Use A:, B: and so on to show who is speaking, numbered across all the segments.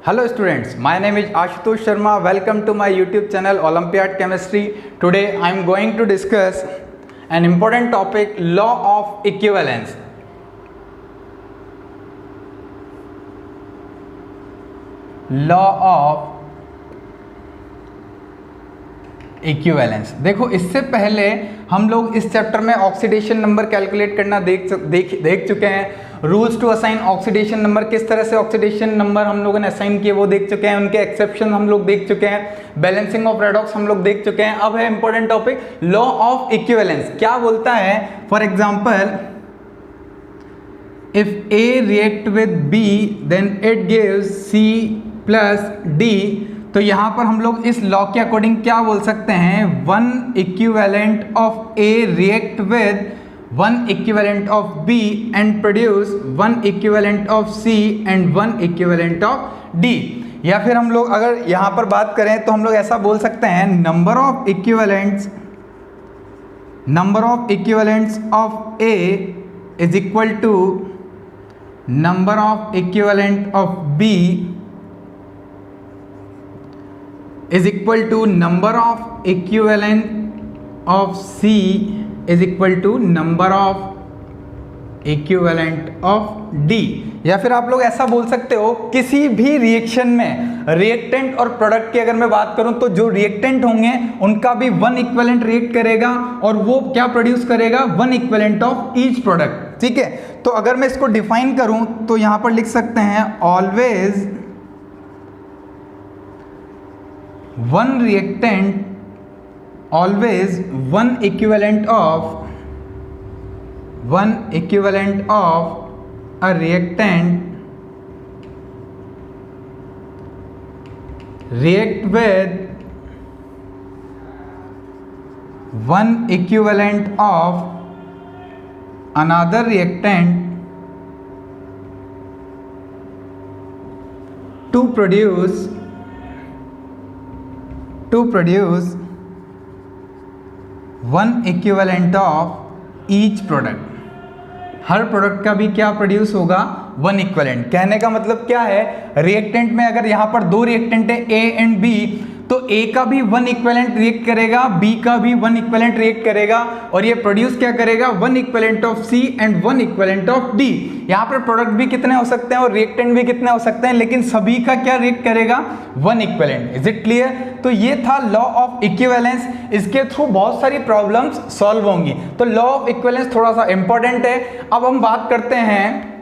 A: Hello students, my name is Ashutosh Sharma. Welcome to my YouTube channel Olympiad Chemistry. Today I am going to discuss an important topic, law of equivalence. Law of equivalence. देखो इससे पहले हम लोग इस chapter में oxidation number calculate करना देख चुके हैं। Rules to assign oxidation number, किस तरह से ऑक्सीडेशन नंबर हम लोगों ने असाइन किए वो देख चुके हैं। उनके एक्सेप्शन हम लोग देख चुके हैं। बैलेंसिंग ऑफ रेडॉक्स हम लोग देख चुके हैं। अब है important topic law of equivalence. क्या बोलता है? For example, if A react with B then it gives C plus D. तो यहां पर हम लोग इस लॉ के अकॉर्डिंग क्या बोल सकते हैं? One equivalent of A react with one equivalent of B and produce one equivalent of C and one equivalent of D. या फिर हम लोग अगर यहां पर बात करें तो हम लोग ऐसा बोल सकते हैं, number of equivalents of A is equal to number of equivalent of B is equal to number of equivalent of C is equal to number of equivalent of D। या फिर आप लोग ऐसा बोल सकते हो, किसी भी रिएक्शन में रिएक्टेंट और प्रोडक्ट की अगर मैं बात करूं तो जो रिएक्टेंट होंगे उनका भी वन इक्विवेलेंट रिएक्ट करेगा और वो क्या प्रोड्यूस करेगा? One equivalent of each product. ठीक है, तो अगर मैं इसको डिफाइन करूं तो यहां पर लिख सकते हैं, always one reactant, always one equivalent of a reactant react with one equivalent of another reactant to produce one equivalent of each product. Her product का भी क्या प्रोड्यूस होगा? One equivalent. कहने का मतलब क्या है? रिएक्टेंट में अगर यहां पर दो रिएक्टेंट है ए एंड बी, तो ए का भी वन इक्विवेलेंट रिएक्ट करेगा, बी का भी वन इक्विवेलेंट रिएक्ट करेगा और ये प्रोड्यूस क्या करेगा? One equivalent of C and one equivalent of D. यहाँ पर प्रोडक्ट भी कितने हो सकते हैं और रिएक्टेंट भी कितने हो सकते हैं, लेकिन सभी का क्या रिएक्ट करेगा? One equivalent. Is it clear? तो ये था लॉ ऑफ इक्विवेलेंस। इसके थ्रू बहुत सारी प्रॉब्लम्स सॉल्व होंगी। तो लॉ ऑफ इक्विवेलेंस थोड़ा सा इंपॉर्टेंट है। अब हम बात करते हैं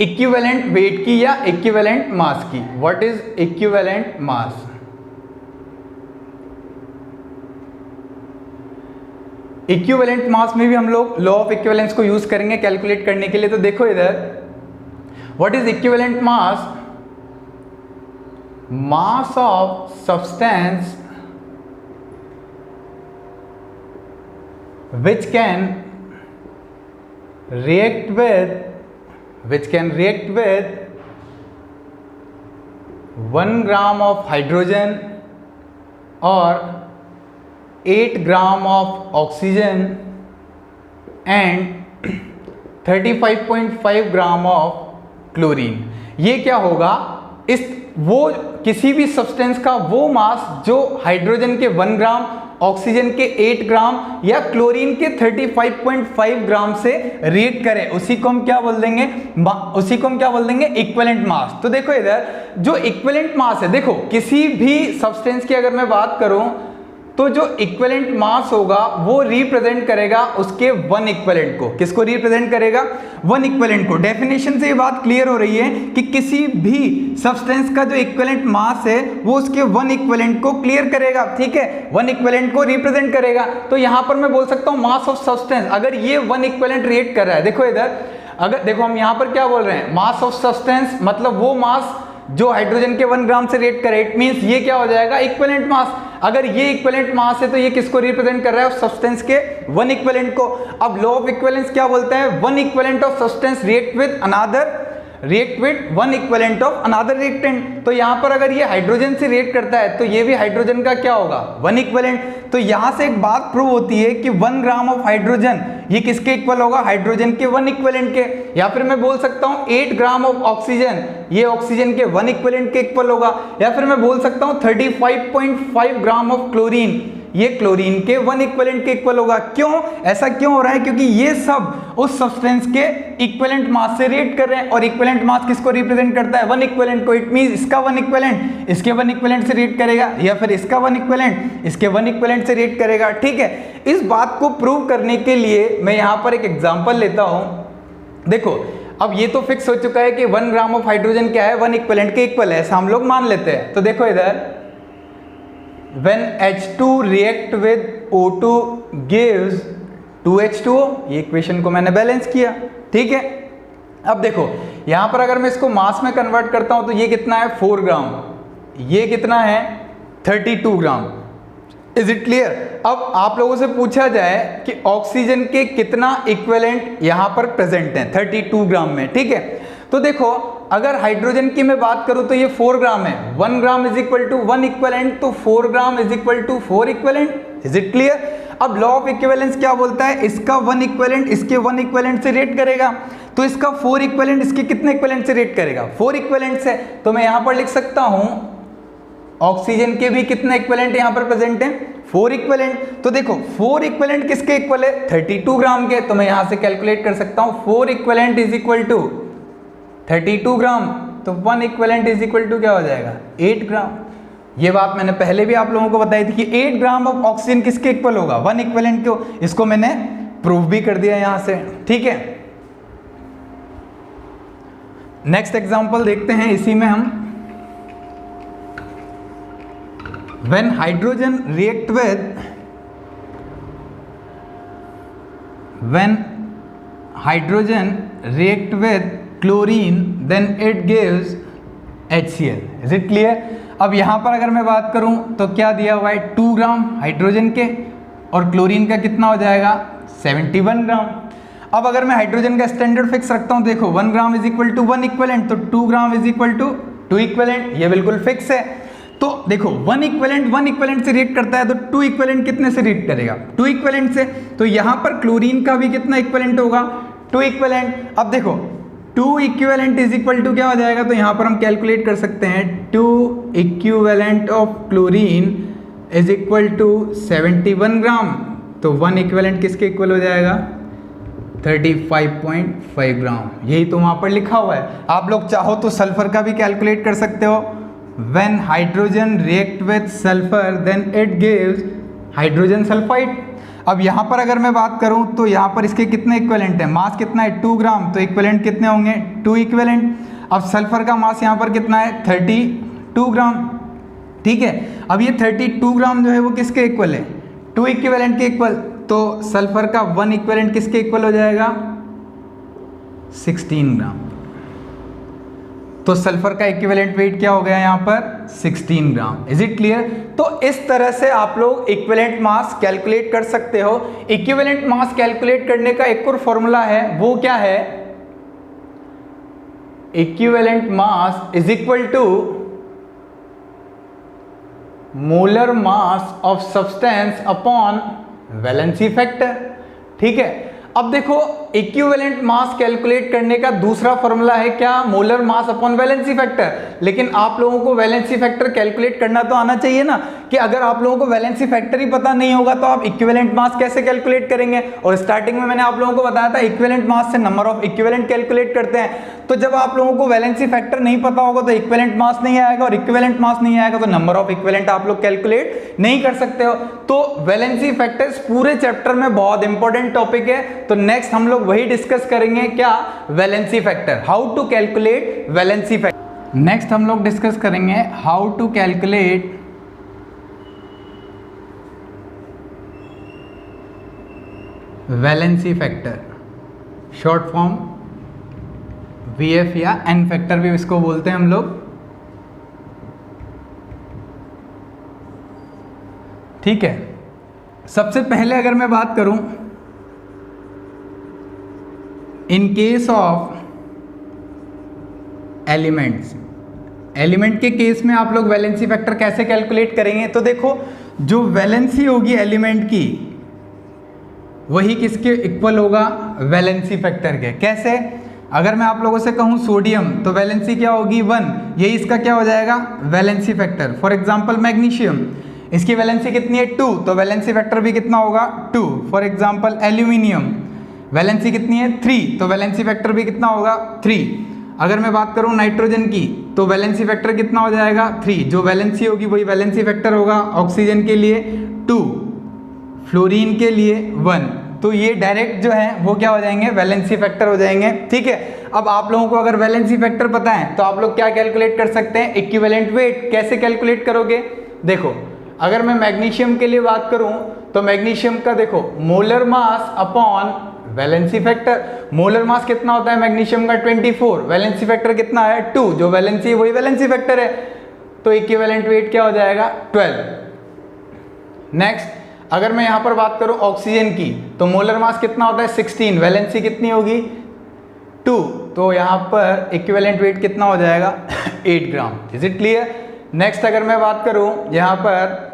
A: इक्विवेलेंट वेट की या इक्विवेलेंट मास की। What is equivalent mass? Equivalent mass में भी हम लोग लॉ ऑफ इक्विवेलेंस को यूज करेंगे कैलकुलेट करने के लिए। तो देखो इधर, what is equivalent mass? Mass of substance which can react with 1 gram of hydrogen or 8 gram of oxygen and 35.5 gram of chlorine। ये क्या होगा? वो किसी भी सब्सटेंस का वो मास जो हाइड्रोजन के 1 ग्राम, ऑक्सीजन के 8 ग्राम या क्लोरीन के 35.5 ग्राम से रिएक्ट करे, उसी को हम क्या बोल देंगे? Equivalent mass. तो देखो इधर जो इक्विवेलेंट मास है, देखो किसी भी सब्सटेंस की अगर मैं बात करूं तो जो इक्विवेलेंट मास होगा वो रिप्रेजेंट करेगा उसके वन इक्विवेलेंट को। किसको रिप्रेजेंट करेगा? वन इक्विवेलेंट को। डेफिनेशन से ये बात क्लियर हो रही है कि किसी भी सब्सटेंस का जो इक्विवेलेंट मास है वो उसके वन इक्विवेलेंट को क्लियर करेगा। ठीक है, वन इक्विवेलेंट को रिप्रेजेंट करेगा। तो यहां पर मैं बोल सकता हूं मास ऑफ सब्सटेंस, अगर ये वन इक्विवेलेंट रिएक्ट कर रहा है। देखो इधर, अगर देखो हम यहां पर क्या बोल रहे हैं? मास ऑफ सब्सटेंस मतलब वो मास जो हाइड्रोजन के 1 ग्राम से रिएक्ट करे। इट मींस ये क्या हो जाएगा? इक्विवेलेंट मास। अगर ये इक्विवेलेंट मास है तो ये किसको रिप्रेजेंट कर रहा है? उस सब्सटेंस के वन इक्विवेलेंट को। अब लॉ ऑफ इक्विवेलेंस क्या बोलते हैं? One equivalent of substance react with one equivalent of another reactant. तो यहां पर अगर ये हाइड्रोजन से रिएक्ट करता है तो ये भी हाइड्रोजन का क्या होगा? One equivalent. तो यहां से एक बात प्रूव होती है कि 1 ग्राम ऑफ हाइड्रोजन ये किसके इक्वल होगा, हाइड्रोजन के 1 इक्विवेलेंट के। या फिर मैं बोल सकता हूँ 8 ग्राम ऑफ ऑक्सीजन, ये ऑक्सीजन के 1 इक्विवेलेंट के इक्वल होगा। या फिर मैं बोल सकता हूँ 35.5 ग्राम ऑफ क्लोरीन, ये क्लोरीन के 1 इक्विवेलेंट के इक्वल होगा। क्यों, ऐसा क्यों हो रहा है, क्योंकि ये सब उस सब्सटेंस के इक्विवेलेंट मास से रिएक्ट कर रहे हैं, और इक्विवेलेंट मास किसको रिप्रेजेंट करता है, 1 इक्विवेलेंट को। इट मींस इसका 1 इक्विवेलेंट इसके 1 इक्विवेलेंट से रिएक्ट करेगा, या फिर इसका 1 इक्विवेलेंट इसके 1 इक्विवेलेंट से रिएक्ट करेगा। ठीक है, इस बात को प्रूव करने के लिए मैं यहां पर एक एग्जांपल लेता हूं। देखो, अब ये तो फिक्स हो चुका है कि 1 ग्राम ऑफ हाइड्रोजन क्या है, 1 इक्विवेलेंट के इक्वल है, ऐसा हम लोग मान लेते हैं। तो देखो इधर, when H2 react with O2 gives 2H2O, ये इक्वेशन को मैंने बैलेंस किया। ठीक है, अब देखो यहां पर अगर मैं इसको मास में कन्वर्ट करता हूं तो ये कितना है, 4 ग्राम, ये कितना है, 32 ग्राम। Is it clear. अब आप लोगों से पूछा जाए कि ऑक्सीजन के कितना इक्विवेलेंट यहां पर प्रेजेंट है, 32 ग्राम में। ठीक है, तो देखो अगर हाइड्रोजन की मैं बात करूं तो ये 4 ग्राम है, 1 gram is equal to 1 equivalent, तो 4 gram is equal to 4 equivalent. Is it clear. अब लॉ ऑफ इक्विवेलेंस क्या बोलता है, इसका 1 इक्विवेलेंट इसके 1 इक्विवेलेंट से रेट करेगा, तो इसका 4 इक्विवेलेंट इसके कितने इक्विवेलेंट से रेट करेगा, 4 इक्विवेलेंट से। तो मैं यहां पर लिख सकता हूं ऑक्सीजन के भी कितने इक्विवेलेंट यहां पर प्रेजेंट है, 4 इक्विवेलेंट। तो देखो 4 इक्विवेलेंट किसके इक्वल है, 32 ग्राम के। तो मैं यहां से कैलकुलेट कर सकता हूं 4 इक्विवेलेंट इज इक्वल टू 32 ग्राम, तो 1 इक्विवेलेंट इज इक्वल टू क्या हो जाएगा, 8 ग्राम। ये बात मैंने पहले भी आप लोगों को बताई थी कि 8 ग्राम ऑफ ऑक्सीजन किसके इक्वल होगा, 1 इक्विवेलेंट को। इसको मैंने प्रूव भी कर दिया यहां से। ठीक है, नेक्स्ट एग्जांपल देखते हैं इसी में हम। When hydrogen react with chlorine then it gives HCl. Is it clear? अब यहाँ पर अगर मैं बात करूँ तो क्या दिया हुआ है, 2 ग्राम हाइड्रोजन के, और क्लोरीन का कितना हो जाएगा, 71 ग्राम। अब अगर मैं हाइड्रोजन का स्टैंडर्ड फिक्स रखता हूँ, देखो 1 gram is equal to 1 equivalent, तो 2 gram is equal to 2 equivalent, ये बिल्कुल फिक्स है। तो देखो 1 इक्विवेलेंट से रिएक्ट करता है, तो 2 इक्विवेलेंट कितने से रिएक्ट करेगा, 2 इक्विवेलेंट से। तो यहां पर क्लोरीन का भी कितना इक्विवेलेंट होगा, 2 इक्विवेलेंट। अब देखो 2 इक्विवेलेंट इज इक्वल टू क्या हो जाएगा, तो यहां पर हम कैलकुलेट कर सकते हैं 2 equivalent of chlorine is equal to 71 gram, तो 1 इक्विवेलेंट किसके इक्वल हो जाएगा, 35.5 ग्राम। यही तो वहां पर लिखा हुआ है। आप लोग चाहो तो सल्फर का भी कैलकुलेट कर सकते हो। When hydrogen react with sulfur then it gives hydrogen sulfide। अब यहाँ पर अगर मैं बात करूँ तो यहाँ पर इसके कितने इक्विवेलेंट है, मास कितना है, 2 ग्राम, तो इक्विवेलेंट कितने होंगे, 2 इक्विवेलेंट। अब सल्फर का मास यहाँ पर कितना है, 32 ग्राम। ठीक है, अब ये 32 ग्राम जो है वो किसके इक्वल है, 2 इक्विवेलेंट के इक्वल। तो सल्फर का 1 इक्विवेलेंट किसके इक्वल हो जाएगा, 16 ग्राम। तो सल्फर का इक्विवेलेंट वेट क्या हो गया यहाँ पर, 16 ग्राम। Is it clear. तो इस तरह से आप लोग इक्विवेलेंट मास कैलकुलेट कर सकते हो। इक्विवेलेंट मास कैलकुलेट करने का एक और फॉर्मूला है, वो क्या है, equivalent mass is equal to molar mass of substance upon valency factor. ठीक है, अब देखो इक्विवेलेंट मास कैलकुलेट करने का दूसरा फॉर्मूला है क्या, molar mass upon valency factor. लेकिन आप लोगों को वैलेंसी फैक्टर कैलकुलेट करना तो आना चाहिए ना, कि अगर आप लोगों को वैलेंसी फैक्टर ही पता नहीं होगा तो आप इक्विवेलेंट मास कैसे कैलकुलेट करेंगे। और स्टार्टिंग में मैंने आप लोगों को बताया था इक्विवेलेंट मास से नंबर ऑफ इक्विवेलेंट कैलकुलेट करते हैं। तो जब आप लोगों को वैलेंसी फैक्टर नहीं पता होगा तो इक्विवेलेंट मास नहीं आएगा, और इक्विवेलेंट मास नहीं आएगा तो नंबर ऑफ इक्विवेलेंट आप लोग कैलकुलेट नहीं कर सकते हो। तो वैलेंसी फैक्टर्स पूरे चैप्टर में बहुत इंपॉर्टेंट टॉपिक है। तो नेक्स्ट हम लोग वही डिस्कस करेंगे, क्या, valency factor, how to calculate valency factor. Next हम लोग डिस्कस करेंगे how to calculate valency factor, short form VF या N फैक्टर भी इसको बोलते हैं हम लोग। ठीक है, सबसे पहले अगर मैं बात करूं, इन केस ऑफ एलिमेंट्स, एलिमेंट के केस में आप लोग वैलेंसी फैक्टर कैसे कैलकुलेट करेंगे। तो देखो जो वैलेंसी होगी एलिमेंट की वही किसके इक्वल होगा, वैलेंसी फैक्टर के। कैसे, अगर मैं आप लोगों से कहूँ सोडियम तो वैलेंसी क्या होगी 1, यही इसका क्या हो जाएगा valency factor. For example magnesium, इसकी वैलेंसी कितनी है 2, तो वैलेंसी फैक्टर भी कितना होगा 2। फॉर एग्जांपल एल्यूमिनियम, वैलेंसी कितनी है 3, तो वैलेंसी फैक्टर भी कितना होगा 3। अगर मैं बात करूं नाइट्रोजन की तो वैलेंसी फैक्टर कितना हो जाएगा 3, जो वैलेंसी होगी वही वैलेंसी फैक्टर होगा। ऑक्सीजन के लिए 2, फ्लोरीन के लिए 1, तो ये डायरेक्ट जो है वो क्या हो जाएंगे वैलेंसी फैक्टर हो जाएंगे। ठीक है, अब आप लोगों को अगर वैलेंसी फैक्टर पता है तो आप लोग क्या कैलकुलेट कर सकते हैं, इक्विवेलेंट वेट। कैसे कैलकुलेट करोगे, देखो अगर मैं मैग्नीशियम के लिए बात करूं तो मैग्नीशियम का देखो molar mass upon valency factor. Molar mass कितना होता है मैग्नीशियम का 24, वैलेंसी फैक्टर कितना है 2, जो वैलेंसी है वही वैलेंसी फैक्टर है, तो इक्विवेलेंट वेट क्या हो जाएगा 12। नेक्स्ट अगर मैं यहाँ पर बात करूँ ऑक्सीजन की तो मोलर मास कितना होता है 16, वैलेंसी कितनी होगी 2, तो यहाँ पर इक्विवेलेंट वेट कितना हो जाएगा 8 gram. Is it clear. Next अगर मैं बात करूँ यहाँ पर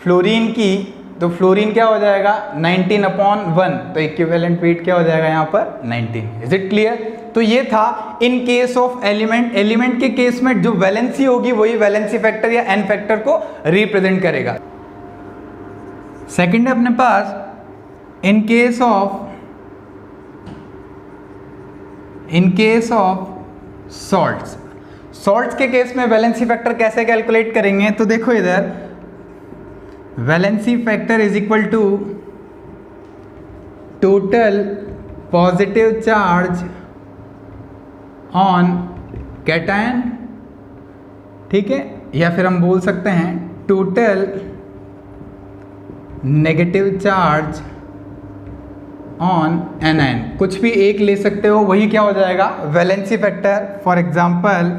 A: फ्लोरीन की तो फ्लोरीन क्या हो जाएगा 19/1, तो इक्विवेलेंट वेट क्या हो जाएगा यहाँ पर 19। Is it clear. तो ये था in case of element. Element के केस में जो वैलेंसी होगी वही वैलेंसी फैक्टर या एन फैक्टर को रिप्रेजेंट करेगा। सेकेंड है अपने पास in case of salts. Salts के केस में वैलेंसी फैक्टर कैसे कैलकुलेट करेंगे, तो देखो इधर valency factor is equal to total positive charge on cation, ठीक है, या फिर हम बोल सकते हैं total negative charge on anion, कुछ भी एक ले सकते हो, वही क्या हो जाएगा valency factor. For example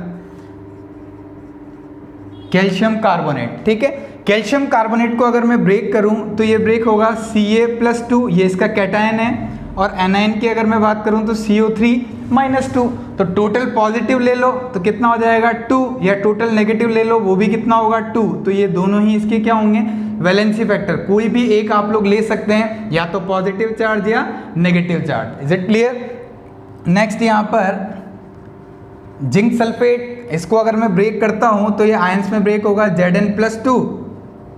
A: calcium carbonate, ठीक है, कैल्शियम कार्बोनेट को अगर मैं ब्रेक करूं तो ये ब्रेक होगा Ca+2, ये इसका कैटायन है, और एनायन की अगर मैं बात करूं तो CO3-2, तो टोटल पॉजिटिव ले लो तो कितना हो जाएगा 2, या टोटल नेगेटिव ले लो वो भी कितना होगा 2, तो ये दोनों ही इसके क्या होंगे वैलेंसी फैक्टर। कोई भी एक आप लोग ले सकते हैं, या तो पॉजिटिव चार्ज या negative charge. Is it clear. Next यहाँ पर जिंक सल्फेट, इसको अगर मैं ब्रेक करता हूँ तो ये आयंस में ब्रेक होगा Zn+2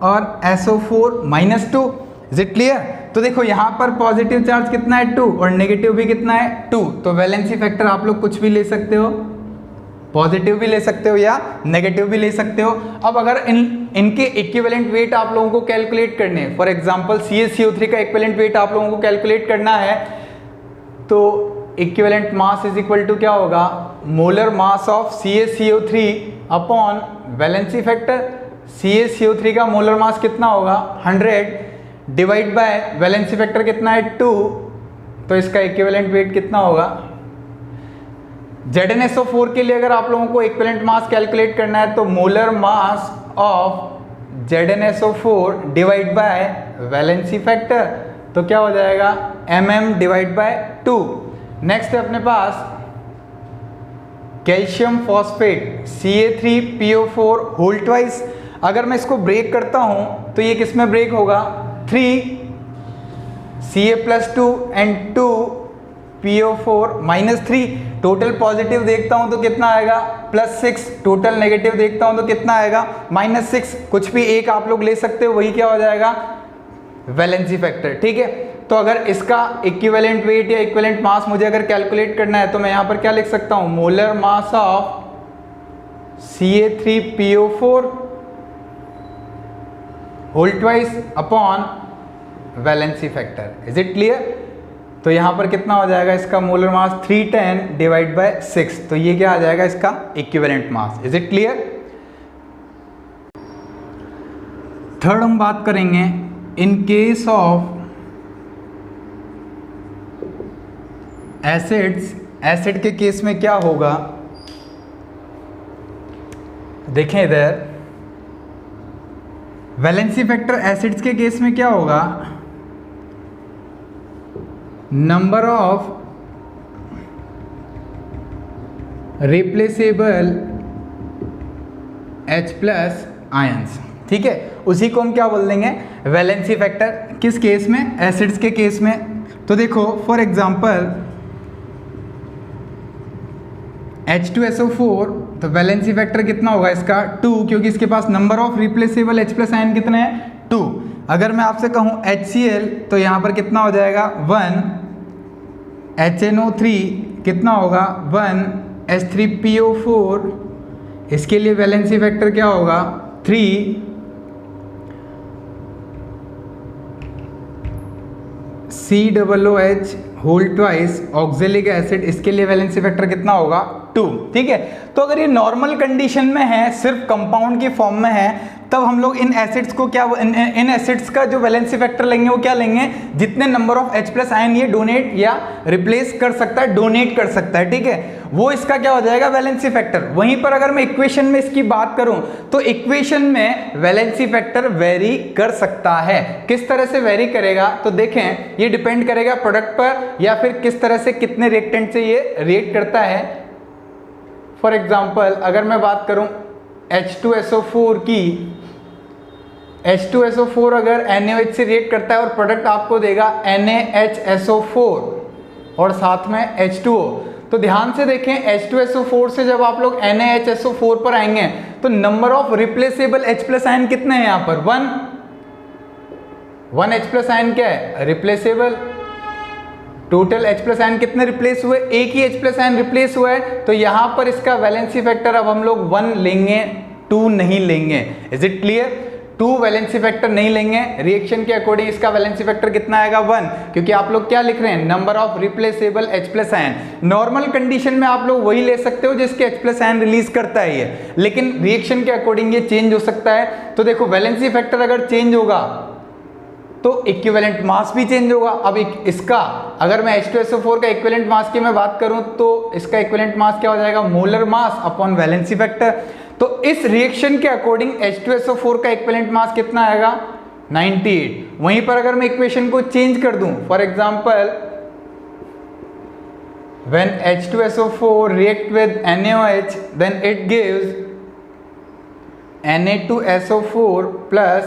A: और SO4-2। Is it clear. तो देखो यहाँ पर पॉजिटिव चार्ज कितना है 2 और नेगेटिव भी कितना है 2, तो वैलेंसी फैक्टर आप लोग कुछ भी ले सकते हो, पॉजिटिव भी ले सकते हो या नेगेटिव भी ले सकते हो। अब अगर इनके इक्विवेलेंट वेट आप लोगों को कैलकुलेट करने हैं, फॉर एग्जांपल CaCO3 का इक्विवेलेंट वेट आप लोगों को कैलकुलेट करना है, तो equivalent mass is equal to क्या होगा molar mass of CaCO3 upon valency factor. CaCO3 का मोलर मास कितना होगा 100 डिवाइड बाय वैलेंसी फैक्टर कितना है 2, तो इसका इक्विवेलेंट वेट कितना होगा। ZnSO4 के लिए अगर आप लोगों को इक्विवेलेंट मास कैलकुलेट करना है तो molar mass of ZnSO4 divide by valency factor, तो क्या हो जाएगा mm डिवाइड बाय 2। नेक्स्ट है अपने पास calcium phosphate Ca3PO4 whole twice. अगर मैं इसको ब्रेक करता हूं तो ये किस में ब्रेक होगा 3 Ca+2 and 2 PO4-3। Total positive देखता हूं तो कितना आएगा +6, टोटल नेगेटिव देखता हूं तो कितना आएगा -6। कुछ भी एक आप लोग ले सकते हो, वही क्या हो जाएगा वैलेंसी फैक्टर। ठीक है, तो अगर इसका इक्विवेलेंट वेट या इक्विवेलेंट मास मुझे अगर कैलकुलेट करना है तो मैं यहां पर क्या लिख सकता हूं molar mass of Ca3PO4 whole twice upon valency factor. Is it clear. तो यहां पर कितना हो जाएगा इसका मोलर मास 310 डिवाइड बाय 6, तो ये क्या आ जाएगा इसका equivalent mass. Is it clear. Third हम बात करेंगे इन केस ऑफ एसिड्स। एसिड के केस में क्या होगा, देखें इधर वैलेंसी फैक्टर एसिड्स के केस में क्या होगा number of replaceable H+ ions. ठीक है, उसी को हम क्या बोल देंगे वैलेंसी फैक्टर किस केस में, एसिड्स के केस में। तो देखो फॉर एग्जांपल H2SO4, तो वैलेंसी फैक्टर कितना होगा इसका 2, क्योंकि इसके पास number of replaceable H+ ion कितने हैं 2। अगर मैं आपसे कहूँ HCl तो यहाँ पर कितना हो जाएगा 1, HNO3 कितना होगा 1, H3PO4, इसके लिए वैलेंसी फैक्टर क्या होगा 3, COOH whole twice oxalic acid, इसके लिए वैलेंसी फैक्टर कितना होगा 2। ठीक है, तो अगर ये नॉर्मल कंडीशन में है, सिर्फ कंपाउंड की फॉर्म में है, तब हम लोग इन एसिड्स को क्या, इन एसिड्स का जो वैलेंसी फैक्टर लेंगे वो क्या लेंगे, जितने नंबर ऑफ H+ आयन ये डोनेट या रिप्लेस कर सकता है, डोनेट कर सकता है। ठीक है, वो इसका क्या हो जाएगा वैलेंसी फैक्टर। वहीं पर अगर मैं इक्वेशन में इसकी बात करूं तो इक्वेशन में वैलेंसी फैक्टर वेरी कर सकता है। किस तरह से वेरी करेगा, तो देखें ये डिपेंड करेगा प्रोडक्ट पर या फिर किस तरह से, कितने रिएक्टेंट से ये रिएक्ट करता है। फॉर एग्जाम्पल अगर मैं बात करूं H2SO4 की, H2SO4 अगर NaOH से रिएक्ट करता है और प्रोडक्ट आपको देगा NaHSO4 और साथ में H2O, तो ध्यान से देखें H2SO4 से जब आप लोग NaHSO4 पर आएंगे तो number of replaceable H+ ion कितने हैं यहाँ पर 1 H+ आयन क्या है रिप्लेसेबल। टोटल H+ आयन कितने रिप्लेस हुए, एक ही H+ आयन रिप्लेस हुआ है, तो यहाँ पर इसका वैलेंसी फैक्टर अब हम लोग 1 लेंगे, 2 नहीं लेंगे। Is it clear, 2 valency factor नहीं लेंगे। रिएक्शन के अकॉर्डिंग इसका वैलेंसी फैक्टर कितना आएगा 1, क्योंकि आप लोग क्या लिख रहे हैं number of replaceable H+ ion. Normal condition में आप लोग वही ले सकते हो जिसके H+ आयन रिलीज करता है ये, लेकिन रिएक्शन के अकॉर्डिंग ये चेंज हो सकता है। तो देखो वैलेंसी फैक्टर अगर चेंज होगा तो इक्विवेलेंट मास भी चेंज होगा। अब इसका अगर मैं H2SO4 का इक्विवेलेंट मास की मैं बात करूं तो इसका इक्विवेलेंट मास क्या हो जाएगा molar mass upon valency factor. तो इस रिएक्शन के अकॉर्डिंग H2SO4 का इक्विवेलेंट मास कितना आएगा 98। वहीं पर अगर मैं इक्वेशन को चेंज कर दूं, for example when H2SO4 react with NaOH then it gives Na2SO4 plus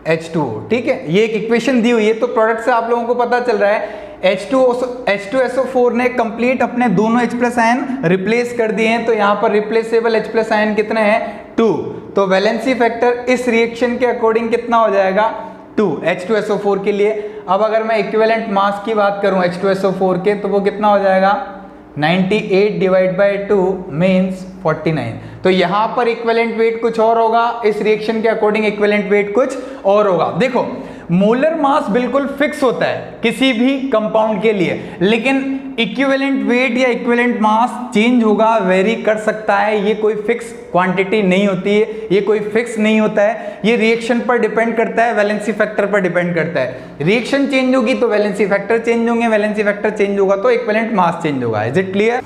A: H2O। ठीक है, ये एक इक्वेशन दी हुई है, तो प्रोडक्ट से आप लोगों को पता चल रहा है H2SO4 ने कंप्लीट अपने दोनों H+ आयन रिप्लेस कर दिए हैं, तो यहाँ पर रिप्लेसेबल H+ आयन कितने हैं 2। तो वैलेंसी फैक्टर इस रिएक्शन के अकॉर्डिंग कितना हो जाएगा 2 H2SO4 के लिए। अब अगर मैं इक्विवेलेंट मास की बात करूं H2SO4 के, तो वो कितना हो जाएगा 98 डिवाइड बाई 2 मीन्स 49। तो यहाँ पर इक्विवेलेंट वेट कुछ और होगा, इस रिएक्शन के अकॉर्डिंग इक्विवेलेंट वेट कुछ और होगा। देखो मोलर मास बिल्कुल फिक्स होता है किसी भी कंपाउंड के लिए, लेकिन इक्विवेलेंट वेट या इक्विवेलेंट मास चेंज होगा, वेरी कर सकता है। ये कोई फिक्स क्वांटिटी नहीं होती है, ये कोई फिक्स नहीं होता है, ये रिएक्शन पर डिपेंड करता है, वैलेंसी फैक्टर पर डिपेंड करता है। रिएक्शन चेंज होगी तो वैलेंसी फैक्टर चेंज होंगे, वैलेंसी फैक्टर चेंज होगा तो इक्विवेलेंट मास चेंज होगा। Is it clear.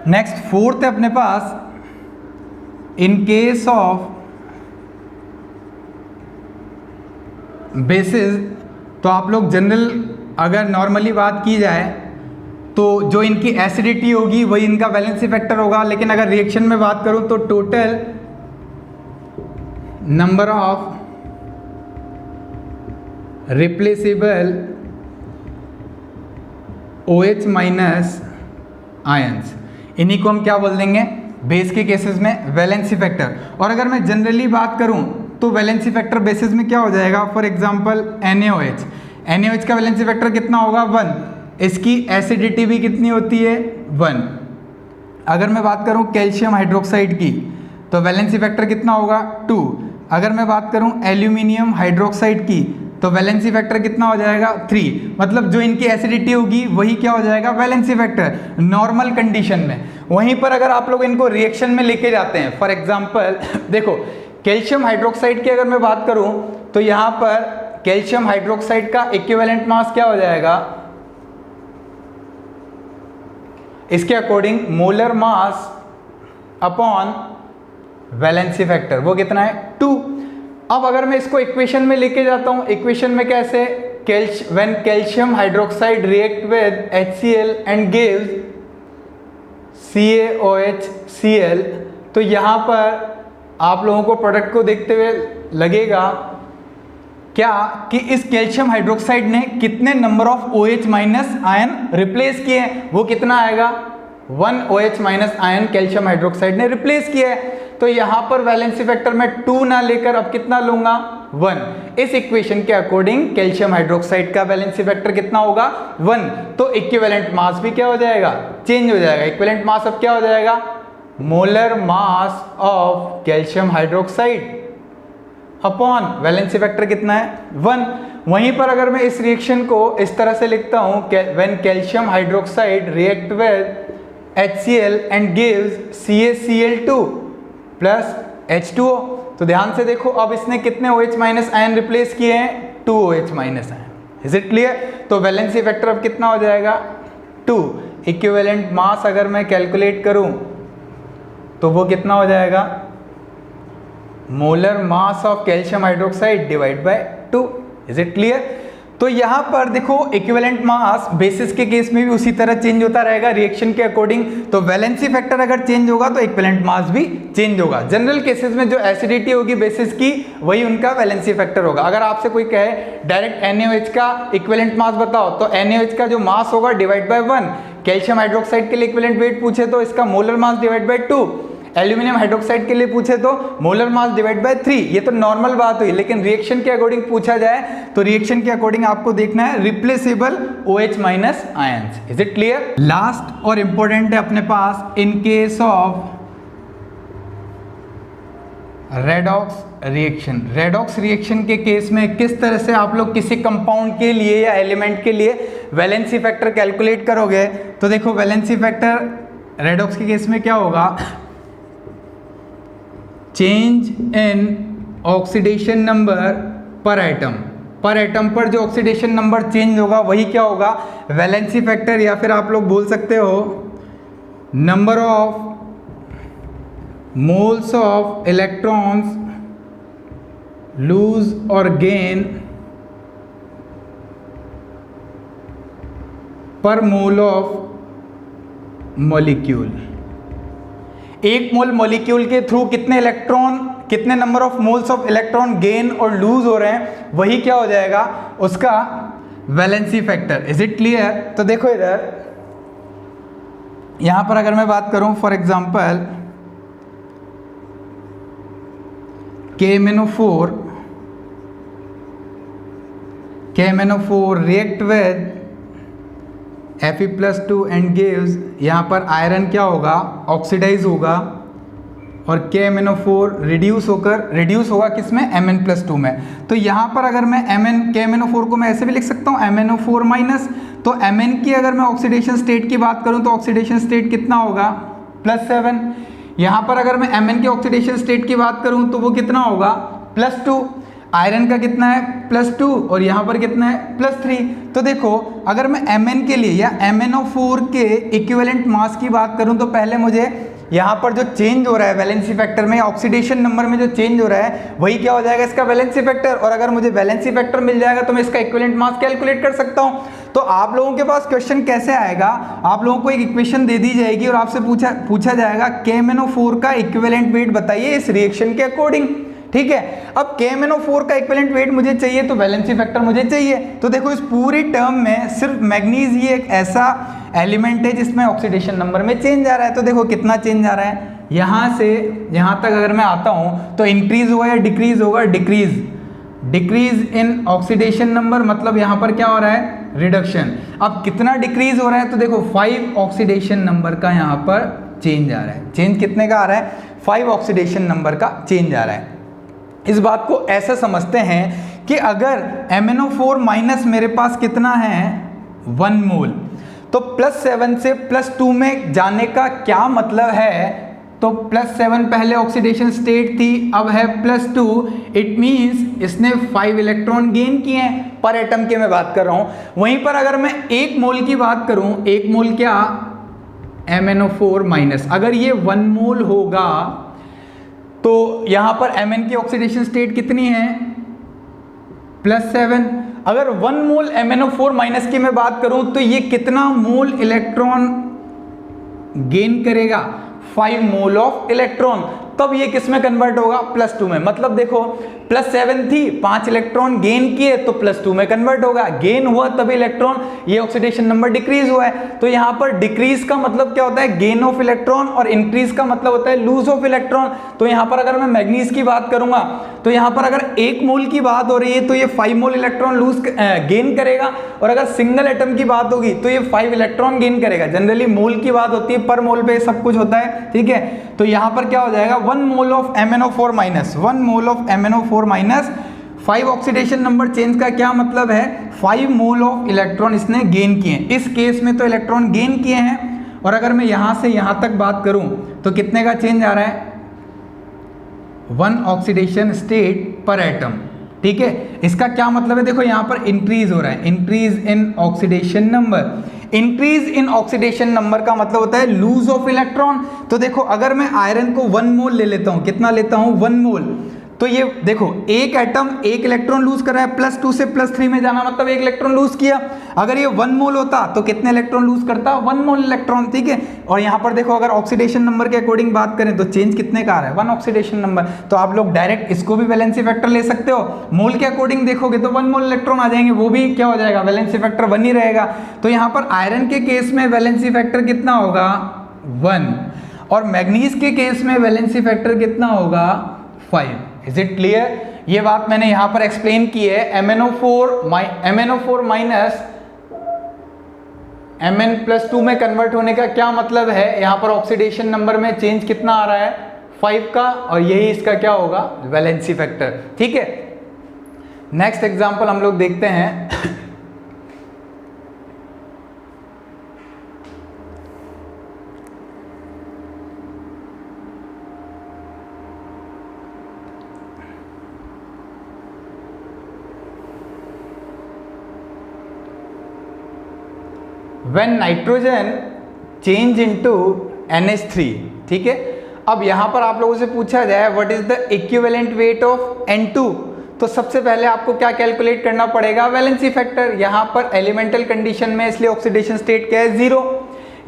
A: Next fourth है अपने पास, इन केस ऑफ बेसिस, तो आप लोग जनरल अगर नॉर्मली बात की जाए तो जो इनकी एसिडिटी होगी वही इनका वैलेंसी फैक्टर होगा, लेकिन अगर रिएक्शन में बात करूं तो total number of replaceable OH minus ions, इन्हीं को हम क्या बोल देंगे बेस के केसेस में वैलेंसी फैक्टर। और अगर मैं जनरली बात करूं तो वैलेंसी फैक्टर बेसिस में क्या हो जाएगा, फॉर एग्जांपल NaOH का वैलेंसी फैक्टर कितना होगा 1, इसकी एसिडिटी भी कितनी होती है 1। अगर मैं बात करूं कैल्शियम हाइड्रोक्साइड की तो वैलेंसी फैक्टर कितना होगा 2। अगर मैं बात करूं एल्यूमिनियम हाइड्रोक्साइड की तो वैलेंसी फैक्टर कितना हो जाएगा 3। मतलब जो इनकी एसिडिटी होगी वही क्या हो जाएगा वैलेंसी फैक्टर नॉर्मल कंडीशन में। वहीं पर अगर आप लोग इनको रिएक्शन में लेके जाते हैं, फॉर एग्जांपल देखो कैल्शियम हाइड्रोक्साइड की अगर मैं बात करूं तो यहां पर कैल्शियम हाइड्रोक्साइड का इक्विवेलेंट मास क्या हो जाएगा, इसके according molar mass upon valency factor वो कितना है 2। अब अगर मैं इसको इक्वेशन में लेके जाता हूं, इक्वेशन में कैसे, when calcium hydroxide react with HCl and gives CaOHCl, तो यहां पर आप लोगों को प्रोडक्ट को देखते हुए लगेगा क्या कि इस कैल्शियम हाइड्रोक्साइड ने कितने number of OH minus ion replace किए हैं, वो कितना आएगा 1 OH minus ion calcium hydroxide ने रिप्लेस किया है। तो यहां पर वैलेंसी फैक्टर मैं 2 ना लेकर अब कितना लूंगा 1। इस इक्वेशन के अकॉर्डिंग कैल्शियम हाइड्रोक्साइड का वैलेंसी फैक्टर कितना होगा 1। तो इक्विवेलेंट मास भी क्या हो जाएगा, चेंज हो जाएगा। इक्विवेलेंट मास अब क्या हो जाएगा, molar mass of calcium hydroxide upon valency factor कितना है 1। वहीं पर अगर मैं इस रिएक्शन को इस तरह से लिखता हूं, when calcium hydroxide react with HCl and gives CaCl2 plus H2O। तो ध्यान से देखो, अब इसने कितने OH माइनस आयन रिप्लेस किए हैं 2 OH minus ion. Is it clear? तो वैलेंसी फैक्टर अब कितना हो जाएगा 2। इक्विवेलेंट मास अगर मैं कैलकुलेट करूं तो वो कितना हो जाएगा, molar mass of calcium hydroxide divide by 2। Is it clear? तो यहां पर देखो इक्विवेलेंट मास बेसिस के केस में भी उसी तरह चेंज होता रहेगा रिएक्शन के अकॉर्डिंग। तो वैलेंसी फैक्टर अगर चेंज होगा तो इक्विवेलेंट मास भी चेंज होगा। जनरल केसेस में जो एसिडिटी होगी बेसिस की, वही उनका वैलेंसी फैक्टर होगा। अगर आपसे कोई कहे डायरेक्ट NaOH का इक्विवेलेंट मास बताओ, तो NaOH का जो मास होगा डिवाइड बाय 1। कैल्शियम हाइड्रोक्साइड के लिए इक्विवेलेंट वेट पूछे तो इसका molar mass divide by 2। Aluminium hydroxide के लिए पूछे तो मोलर मास डिवाइड बाय 3। ये तो नॉर्मल बात हुई, लेकिन रिएक्शन के अकॉर्डिंग पूछा जाए तो रिएक्शन के अकॉर्डिंग आपको देखना है replaceable OH minus ions. Is it clear? Last और इंपॉर्टेंट है अपने पास, in case of redox reaction. Redox reaction के केस में किस तरह से आप लोग किसी कंपाउंड के लिए या एलिमेंट के लिए वैलेंसी फैक्टर कैलकुलेट करोगे। तो देखो वैलेंसी फैक्टर रेडॉक्स के केस में क्या होगा, चेंज इन ऑक्सीडेशन नंबर पर एटम। पर एटम पर जो ऑक्सीडेशन नंबर चेंज होगा वही क्या होगा, वैलेंसी फैक्टर, या फिर आप लोग बोल सकते हो number of moles of electrons loose और गेन पर मोल ऑफ मॉलिक्यूल। एक मोल मॉलिक्यूल के थ्रू कितने इलेक्ट्रॉन, कितने number of moles of electron gain और लूज हो रहे हैं, वही क्या हो जाएगा उसका valency factor. Is it clear? तो देखो इधर यहां पर अगर मैं बात करूं for example KMnO4 react with Fe+2 and gives, यहाँ पर आयरन क्या होगा, ऑक्सीडाइज होगा, और KMnO4 रिड्यूस होगा किसमें, Mn+2 में। तो यहाँ पर अगर मैं KMnO4 को मैं ऐसे भी लिख सकता हूँ MnO4 माइनस। तो Mn की अगर मैं ऑक्सीडेशन स्टेट की बात करूँ तो ऑक्सीडेशन स्टेट कितना होगा +7। यहाँ पर अगर मैं Mn की ऑक्सीडेशन स्टेट की बात करूँ तो वो कितना होगा +2। आयरन का कितना है +2 और यहाँ पर कितना है +3। तो देखो अगर मैं Mn के लिए या MnO4 के इक्विवेलेंट मास की बात करूं तो पहले मुझे यहाँ पर जो चेंज हो रहा है वैलेंसी फैक्टर में, ऑक्सीडेशन नंबर में जो चेंज हो रहा है वही क्या हो जाएगा इसका वैलेंसी फैक्टर। और अगर मुझे वैलेंसी फैक्टर मिल जाएगा तो मैं इसका इक्विवेलेंट मास कैलकुलेट कर सकता हूँ। तो आप लोगों के पास क्वेश्चन कैसे आएगा, आप लोगों को एक इक्वेशन दे दी जाएगी और आपसे पूछा जाएगा KMnO4 का इक्विवेलेंट वेट बताइए इस रिएक्शन के अकॉर्डिंग। ठीक है, अब KMnO4 का इक्विवेलेंट वेट मुझे चाहिए तो वैलेंसी फैक्टर मुझे चाहिए। तो देखो इस पूरी टर्म में सिर्फ मैग्नीज ही एक ऐसा एलिमेंट है जिसमें ऑक्सीडेशन नंबर में चेंज आ रहा है। तो देखो कितना चेंज आ रहा है, यहाँ से यहाँ तक अगर मैं आता हूँ तो इंक्रीज होगा या डिक्रीज होगा, डिक्रीज इन ऑक्सीडेशन नंबर, मतलब यहाँ पर क्या हो रहा है रिडक्शन। अब कितना डिक्रीज हो रहा है तो देखो 5 ऑक्सीडेशन नंबर का यहाँ पर चेंज आ रहा है। चेंज कितने का आ रहा है, 5 ऑक्सीडेशन नंबर का चेंज आ रहा है। इस बात को ऐसा समझते हैं कि अगर MnO4 माइनस मेरे पास कितना है 1 मोल, तो +7 से +2 में जाने का क्या मतलब है, तो +7 पहले ऑक्सीडेशन स्टेट थी, अब है +2। इट मींस इसने 5 इलेक्ट्रॉन गेन किए हैं, पर एटम के मैं बात कर रहा हूं। वहीं पर अगर मैं 1 मोल की बात करूं, 1 मोल क्या MnO4 माइनस, अगर ये 1 मोल होगा तो यहां पर Mn की ऑक्सीडेशन स्टेट कितनी है +7। अगर 1 मोल MnO4 माइनस की मैं बात करूं तो ये कितना मोल इलेक्ट्रॉन गेन करेगा, 5 मोल ऑफ इलेक्ट्रॉन। तब ये किस में कन्वर्ट होगा, +2 में। मतलब देखो +7 थी, 5 इलेक्ट्रॉन गेन किए तो +2 में कन्वर्ट होगा, गेन हुआ तभी इलेक्ट्रॉन, ये ऑक्सीडेशन नंबर डिक्रीज हुआ है। तो यहाँ पर डिक्रीज का मतलब क्या होता है, गेन ऑफ इलेक्ट्रॉन, और इंक्रीज का मतलब होता है लूज ऑफ इलेक्ट्रॉन। तो यहाँ पर अगर मैं मैग्नीज की बात करूंगा तो यहाँ पर अगर 1 मोल की बात हो रही है तो ये 5 मोल इलेक्ट्रॉन गेन करेगा, और अगर सिंगल एटम की बात होगी तो ये 5 इलेक्ट्रॉन गेन करेगा। जनरली मोल की बात होती है, पर मोल पे सब कुछ होता है, ठीक है। तो यहाँ पर क्या हो जाएगा, 1 mole of MnO4 minus, 1 mole of MnO4 minus 5 oxidation number change का क्या मतलब है, 5 मोल ऑफ इलेक्ट्रॉन इसने गेन किए। इस केस में तो इलेक्ट्रॉन गेन किए हैं, और अगर मैं यहां से यहां तक बात करूं तो कितने का चेंज आ रहा है, 1 ऑक्सीडेशन स्टेट पर एटम, ठीक है। इसका क्या मतलब है, देखो यहां पर इंक्रीज हो रहा है, increase in oxidation number. Increase in oxidation number का मतलब होता है लूज ऑफ इलेक्ट्रॉन। तो देखो अगर मैं आयरन को 1 मोल ले लेता हूं, कितना लेता हूं, 1 मोल, तो ये देखो एक एटम 1 इलेक्ट्रॉन लूज कर रहा है, +2 से +3 में जाना मतलब 1 इलेक्ट्रॉन लूज किया। अगर ये 1 मोल होता तो कितने इलेक्ट्रॉन लूज करता, 1 मोल इलेक्ट्रॉन, ठीक है। और यहाँ पर देखो अगर ऑक्सीडेशन नंबर के अकॉर्डिंग बात करें तो चेंज कितने का आ रहा है, 1 ऑक्सीडेशन नंबर। तो आप लोग डायरेक्ट इसको भी वैलेंसी फैक्टर ले सकते हो, मोल के अकॉर्डिंग देखोगे तो 1 मोल इलेक्ट्रॉन आ जाएंगे, वो भी क्या हो जाएगा, वैलेंसी फैक्टर 1 ही रहेगा। तो यहाँ पर आयरन के केस में वैलेंसी फैक्टर कितना होगा, 1, और मैग्नीज के केस में वैलेंसी फैक्टर कितना होगा, 5। Is it clear? ये बात मैंने यहां पर एक्सप्लेन की है। MnO4 माइनस Mn+2 में कन्वर्ट होने का क्या मतलब है, यहां पर ऑक्सीडेशन नंबर में चेंज कितना आ रहा है, 5 का, और यही इसका क्या होगा, वैलेंसी फैक्टर, ठीक है। नेक्स्ट एग्जांपल हम लोग देखते हैं। When nitrogen change into NH3, ठीक है। अब यहां पर आप लोगों से पूछा जाए what is the equivalent weight of N2, तो सबसे पहले आपको क्या कैलकुलेट करना पड़ेगा, वैलेंसी फैक्टर। यहां पर एलिमेंटल कंडीशन में इसलिए ऑक्सीडेशन स्टेट क्या है, 0।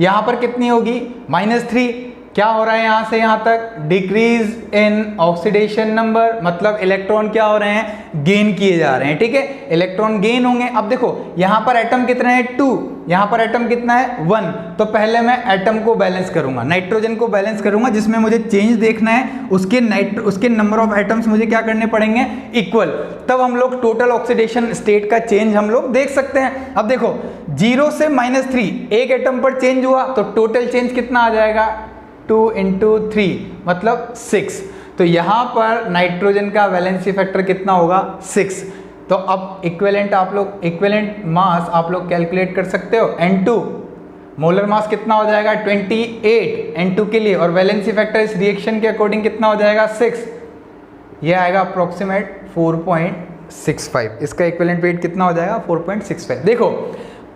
A: यहां पर कितनी होगी, -3। क्या हो रहा है यहां से यहां तक, डिक्रीज इन ऑक्सीडेशन नंबर, मतलब इलेक्ट्रॉन क्या हो रहे हैं, गेन किए जा रहे हैं, ठीक है। इलेक्ट्रॉन गेन होंगे। अब देखो यहां पर एटम कितने हैं, 2, यहां पर एटम कितना है, 1। तो पहले मैं एटम को बैलेंस करूंगा, नाइट्रोजन को बैलेंस करूंगा, जिसमें मुझे चेंज देखना है, उसके नंबर ऑफ एटम्स मुझे क्या करने पड़ेंगे, इक्वल। तब हम लोग टोटल ऑक्सीडेशन स्टेट का चेंज हम लोग देख सकते हैं। अब देखो 0 से -3 एक एटम पर चेंज हुआ तो टोटल चेंज कितना आ जाएगा, 2 × 3 मतलब 6। तो यहां पर नाइट्रोजन का वैलेंसी फैक्टर कितना होगा, 6। तो अब इक्विवेलेंट आप लोग, इक्विवेलेंट मास आप लोग कैलकुलेट कर सकते हो। N2 मोलर मास कितना हो जाएगा, 28 N2 के लिए, और वैलेंसी फैक्टर इस रिएक्शन के अकॉर्डिंग कितना हो जाएगा, 6। ये आएगा अप्रोक्सीमेट 4.65। इसका इक्विवेलेंट वेट कितना हो जाएगा, 4.65। देखो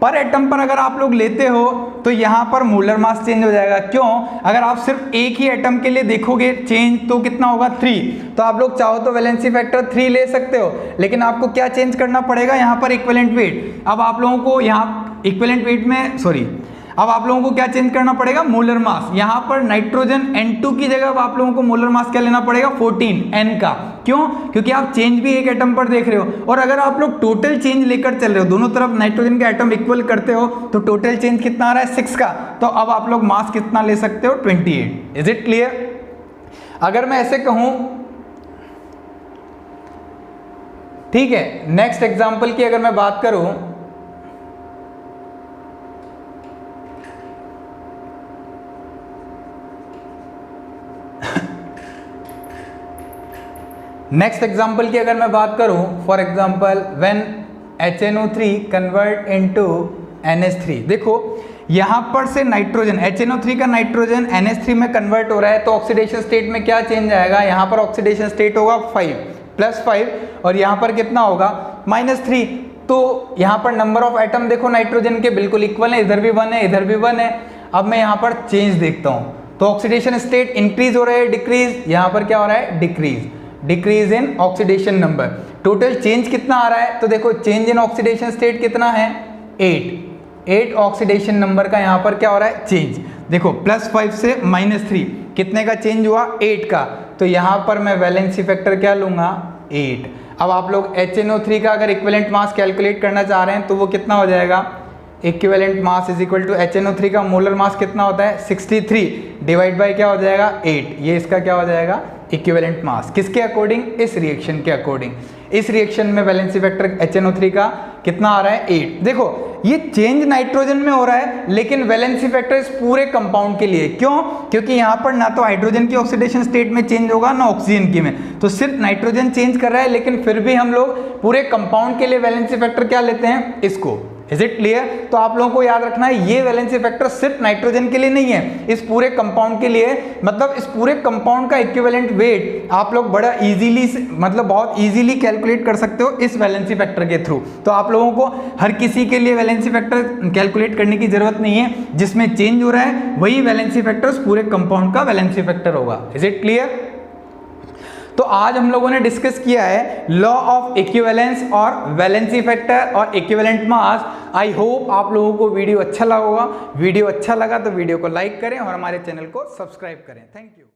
A: पर एटम पर अगर आप लोग लेते हो तो यहां पर मोलर मास चेंज हो जाएगा। क्यों, अगर आप सिर्फ एक ही एटम के लिए देखोगे चेंज तो कितना होगा, 3। तो आप लोग चाहो तो वैलेंसी फैक्टर 3 ले सकते हो, लेकिन आपको क्या चेंज करना पड़ेगा, यहां पर इक्विवेलेंट वेट। अब आप लोगों को यहां इक्विवेलेंट वेट में अब आप लोगों को क्या चेंज करना पड़ेगा, मोलर मास। यहां पर नाइट्रोजन N2 की जगह अब आप लोगों को मोलर मास क्या लेना पड़ेगा, 14 N का। क्यों, क्योंकि आप चेंज भी एक एटम पर देख रहे हो, और अगर आप लोग टोटल चेंज लेकर चल रहे हो, दोनों तरफ नाइट्रोजन के एटम इक्वल करते हो, तो टोटल चेंज कितना आ रहा है, 6 का। तो अब आप लोग मास कितना ले सकते हो, 28। Is it clear? अगर मैं ऐसे कहूं, ठीक है, नेक्स्ट एग्जांपल की अगर मैं बात करूं, नेक्स्ट एग्जाम्पल की अगर मैं बात करूं, for example when HNO3 convert into NH3। देखो यहां पर से नाइट्रोजन HNO3 का नाइट्रोजन NH3 में कन्वर्ट हो रहा है, तो ऑक्सीडेशन स्टेट में क्या चेंज आएगा, यहां पर ऑक्सीडेशन स्टेट होगा 5 +5, और यहां पर कितना होगा, -3। तो यहां पर नंबर ऑफ एटम देखो नाइट्रोजन के बिल्कुल इक्वल है, इधर भी 1 है, इधर भी 1 है। अब मैं यहां पर चेंज देखता हूं, तो ऑक्सीडेशन स्टेट इंक्रीज हो रहा है, डिक्रीज, यहां पर क्या हो रहा है, decrease in oxidation number. Total change कितना आ रहा है, तो देखो चेंज इन ऑक्सीडेशन स्टेट कितना है, 8 ऑक्सीडेशन नंबर का यहाँ पर क्या हो रहा है, चेंज। देखो +5 से -3 कितने का चेंज हुआ, 8 का। तो यहाँ पर मैं वैलेंसी फैक्टर क्या लूँगा 8। अब आप लोग HNO3 का अगर इक्विवेलेंट मास कैलकुलेट करना चाह रहे हैं तो वो कितना हो जाएगा, equivalent mass is equal to HNO3 का मोलर मास कितना होता है 63 डिवाइड बाय क्या हो जाएगा 8, ये इसका क्या हो जाएगा इक्विवेलेंट मास। किसके अकॉर्डिंग, इस रिएक्शन के अकॉर्डिंग। इस रिएक्शन में वैलेंसी फैक्टर HNO3 का कितना आ रहा है 8। देखो ये चेंज नाइट्रोजन में हो रहा है लेकिन वैलेंसी फैक्टर इस पूरे कंपाउंड के लिए, क्यों, क्योंकि यहाँ पर ना तो हाइड्रोजन की ऑक्सीडेशन स्टेट में चेंज होगा ना ऑक्सीजन की में, तो सिर्फ नाइट्रोजन चेंज कर रहा है, लेकिन फिर भी हम लोग पूरे कंपाउंड के लिए वैलेंसी फैक्टर क्या लेते हैं, इसको। Is it clear? तो आप लोगों को याद रखना है ये वैलेंसी फैक्टर सिर्फ नाइट्रोजन के लिए नहीं है, इस पूरे कंपाउंड के लिए, मतलब इस पूरे कंपाउंड का इक्विवेलेंट वेट आप लोग बड़ा इजीली, मतलब बहुत इजीली कैलकुलेट कर सकते हो इस वैलेंसी फैक्टर के थ्रू। तो आप लोगों को हर किसी के लिए वैलेंसी फैक्टर कैलकुलेट करने की जरूरत नहीं है, जिसमें चेंज हो रहा है वही वैलेंसी फैक्टर उस पूरे कंपाउंड का वैलेंसी फैक्टर होगा। Is it clear? तो आज हम लोगों ने डिस्कस किया है लॉ ऑफ इक्विवेलेंस और वैलेंसी फैक्टर और इक्विवेलेंट मास। आई होप आप लोगों को वीडियो अच्छा लगा होगा। वीडियो अच्छा लगा तो वीडियो को लाइक करें और हमारे चैनल को सब्सक्राइब करें। Thank you.